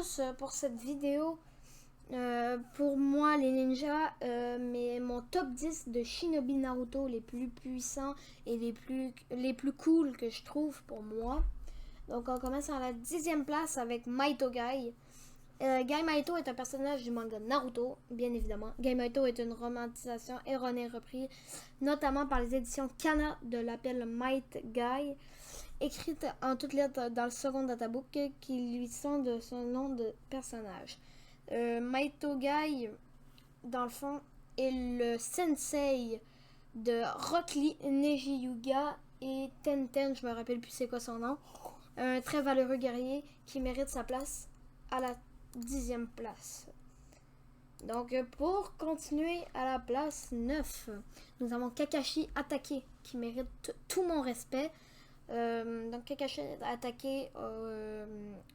tous pour cette vidéo. Pour moi, les ninjas, mais mon top 10 de Shinobi Naruto les plus puissants et les plus cool que je trouve pour moi. Donc on commence à la 10e place avec Maito Gai. Gai Maito est un personnage du manga Naruto, bien évidemment. Gai Maito est une romantisation erronée reprise notamment par les éditions Kana de l'appel Might Gai, écrite en toutes lettres dans le second databook qui lui sont de son nom de personnage. Maito Gai, dans le fond, est le sensei de Rock Lee, Neji Yuga et Tenten, je me rappelle plus c'est quoi son nom. Un très valeureux guerrier qui mérite sa place à la 10e place. Donc pour continuer à la place 9, nous avons Kakashi Attaqué qui mérite tout mon respect. Donc Kakashi Attaqué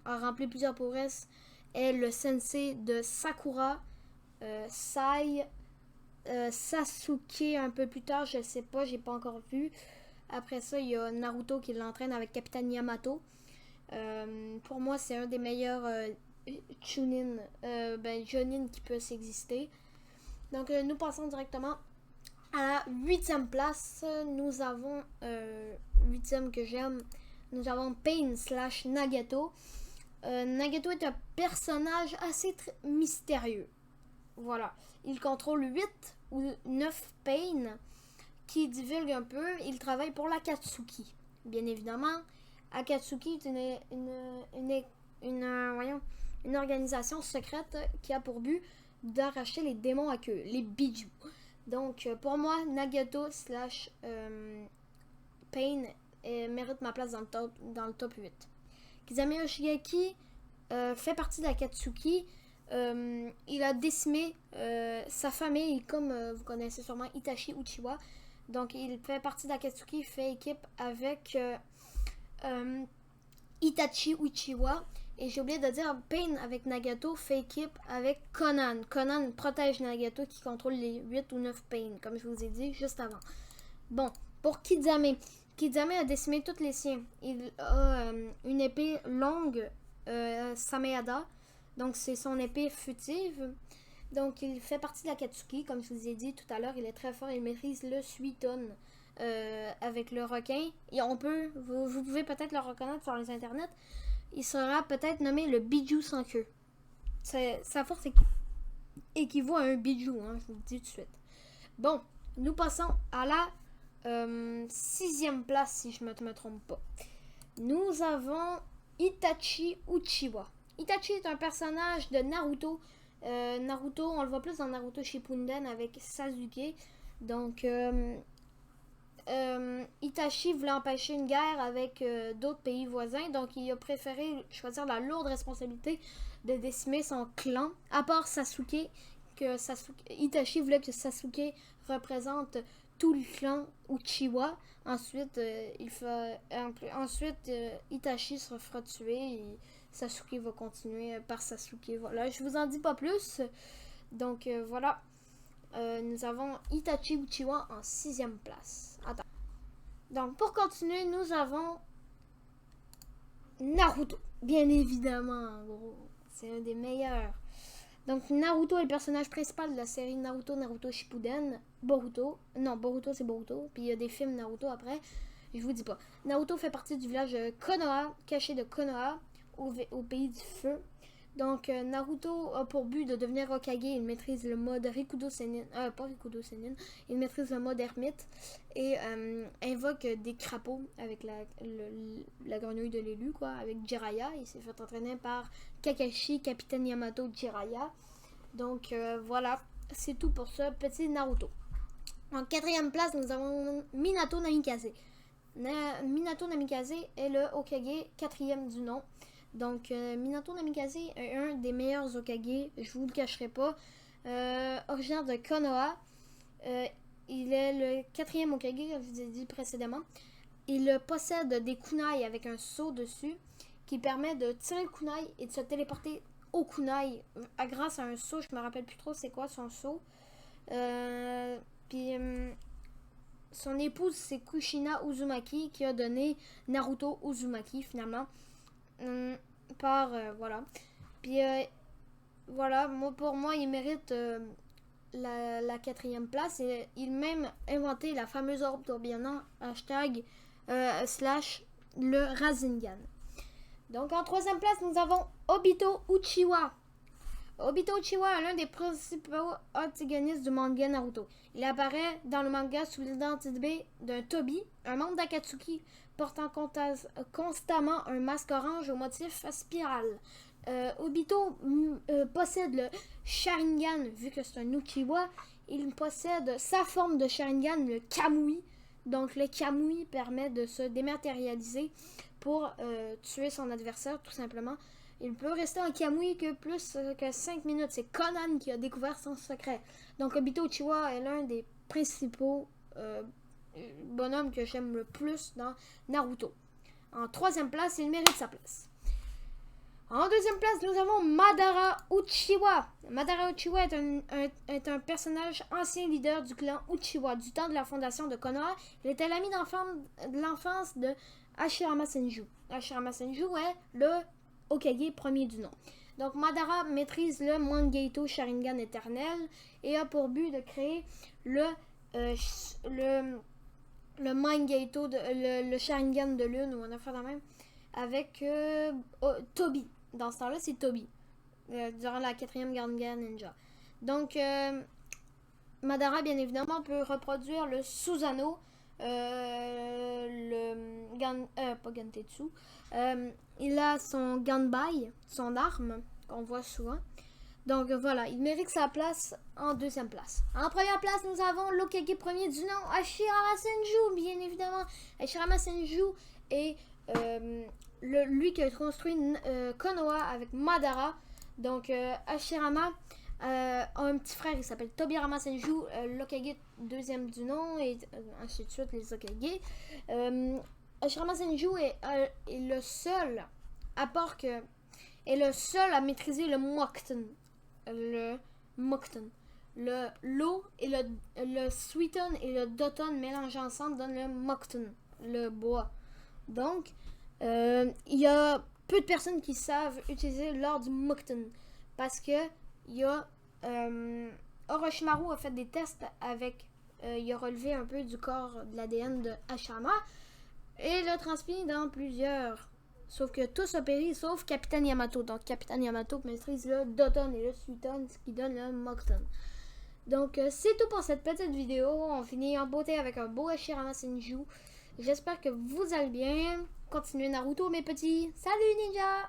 a rempli plusieurs prouesses, est le sensei de Sakura, Sai, Sasuke un peu plus tard, je sais pas, j'ai pas encore vu. Après ça, il y a Naruto qui l'entraîne avec Capitaine Yamato. Pour moi, c'est un des meilleurs Jonin qui peut exister. Donc, nous passons directement à la 8e place. Nous avons 8e que j'aime. Nous avons Pain / Nagato. Nagato est un personnage assez mystérieux. Voilà. Il contrôle 8 ou 9 Pain qui divulgue un peu. Il travaille pour l'Akatsuki. Bien évidemment, Akatsuki est une organisation secrète qui a pour but d'arracher les démons à queue, les Biju. Donc, pour moi, Nagato / Pain mérite ma place dans le top 8. Kizame Yoshigaki fait partie de l'Akatsuki. Il a décimé sa famille, comme vous connaissez sûrement Itachi Uchiwa. Donc, il fait partie de l'Akatsuki, il fait équipe avec Itachi Uchiwa. Et j'ai oublié de dire, Pain avec Nagato fait équipe avec Conan. Conan protège Nagato qui contrôle les 8 ou 9 Pain, comme je vous ai dit juste avant. Bon, pour Kizame. Kizame a décimé tous les siens. Il a une épée longue, Sameada. Donc, c'est son épée furtive. Donc, il fait partie de l'Akatsuki, comme je vous ai dit tout à l'heure. Il est très fort, il maîtrise le Suiton avec le requin. Et vous pouvez peut-être le reconnaître sur les internets. Il sera peut-être nommé le Biju sans queue. Sa force équivaut à un Biju, hein, je vous le dis tout de suite. Bon, nous passons à la 6e place, si je ne me trompe pas. Nous avons Itachi Uchiwa. Itachi est un personnage de Naruto. Naruto, on le voit plus dans Naruto Shippuden avec Sasuke. Donc, Itachi voulait empêcher une guerre avec d'autres pays voisins. Donc, il a préféré choisir la lourde responsabilité de décimer son clan. À part Sasuke, Itachi voulait que Sasuke représente tout le clan Uchiwa. Ensuite, Itachi se fera tuer et Sasuke va continuer par Sasuke. Voilà, je vous en dis pas plus. Donc voilà, nous avons Itachi Uchiwa en 6e place. Attends. Donc pour continuer, nous avons Naruto. Bien évidemment, gros. C'est un des meilleurs. Donc Naruto est le personnage principal de la série Naruto Shippuden. Boruto c'est Boruto. Puis il y a des films Naruto après. Je vous dis pas. Naruto fait partie du village Konoha, caché de Konoha, au pays du feu. Donc Naruto a pour but de devenir Hokage. Il maîtrise le mode Rikudo Senin. Pas Rikudo Senin. Il maîtrise le mode Ermite. Et invoque des crapauds avec la grenouille de l'élu, quoi. Avec Jiraiya. Il s'est fait entraîner par Kakashi, Capitaine Yamato, Jiraiya. Donc voilà. C'est tout pour ce petit Naruto. En 4e place, nous avons Minato Namikaze. Minato Namikaze est le Hokage 4e du nom. Donc, Minato Namikaze est un des meilleurs Hokage, je vous le cacherai pas. Originaire de Konoha. Il est le 4e Hokage, comme je vous ai dit précédemment. Il possède des kunai avec un seau dessus qui permet de tirer le kunai et de se téléporter au kunai grâce à un seau. Je me rappelle plus trop c'est quoi son seau. Puis son épouse c'est Kushina Uzumaki qui a donné Naruto Uzumaki finalement. Voilà. Puis voilà, pour moi, il mérite la 4e place. Et il a même inventé la fameuse orbe tourbillonnante hashtag slash le Rasengan. Donc en 3e place, nous avons Obito Uchiwa. Obito Uchiwa est l'un des principaux antagonistes du manga Naruto. Il apparaît dans le manga sous l'identité d'un Tobi, un membre d'Akatsuki portant constamment un masque orange au motif spirale. Obito possède le Sharingan, vu que c'est un Uchiwa. Il possède sa forme de Sharingan, le Kamui. Donc le Kamui permet de se dématérialiser pour tuer son adversaire, tout simplement. Il peut rester en Kamui que plus que 5 minutes. C'est Conan qui a découvert son secret. Donc Obito Uchiwa est l'un des principaux bonhommes que j'aime le plus dans Naruto. En 3e place, il mérite sa place. En 2e place, nous avons Madara Uchiwa. Madara Uchiwa est un personnage ancien leader du clan Uchiwa du temps de la fondation de Konoha. Il était l'ami de l'enfance de Hashirama Senju. Hashirama Senju est le Hokage premier du nom. Donc Madara maîtrise le Mangeito Sharingan éternel et a pour but de créer le Mangeito, le Sharingan de lune, ou on a fait la même, avec Tobi. Dans ce temps-là, c'est Tobi, durant la 4e Guerre Ninja. Donc, Madara, bien évidemment, peut reproduire le Susanoo, pas Gantetsu. Il a son Ganbai, son arme, qu'on voit souvent. Donc voilà, il mérite sa place en 2e place. En 1re place, nous avons l'Hokage premier du nom, Hashirama Senju, bien évidemment. Hashirama Senju est lui qui a construit Konoha avec Madara. Donc Hashirama a un petit frère, il s'appelle Tobirama Senju, l'Hokage 2e du nom, et ainsi de suite les Hokage. Hashirama Senju est le seul, à part que, est le seul à maîtriser le Mokten. Le l'eau et le Suiton et le Doton mélangés ensemble donnent le Mokten, le bois. Donc, il y a peu de personnes qui savent utiliser l'or du Mokten parce que il y a Orochimaru a fait des tests avec il a relevé un peu du corps de l'ADN de Hashirama et l'a transmis dans plusieurs. Sauf que tous ont péri, sauf Capitaine Yamato. Donc, Capitaine Yamato maîtrise le Doton et le Suiton, ce qui donne le Mokten. Donc, c'est tout pour cette petite vidéo. On finit en beauté avec un beau Hashirama Senju. J'espère que vous allez bien. Continuez Naruto, mes petits. Salut, ninja!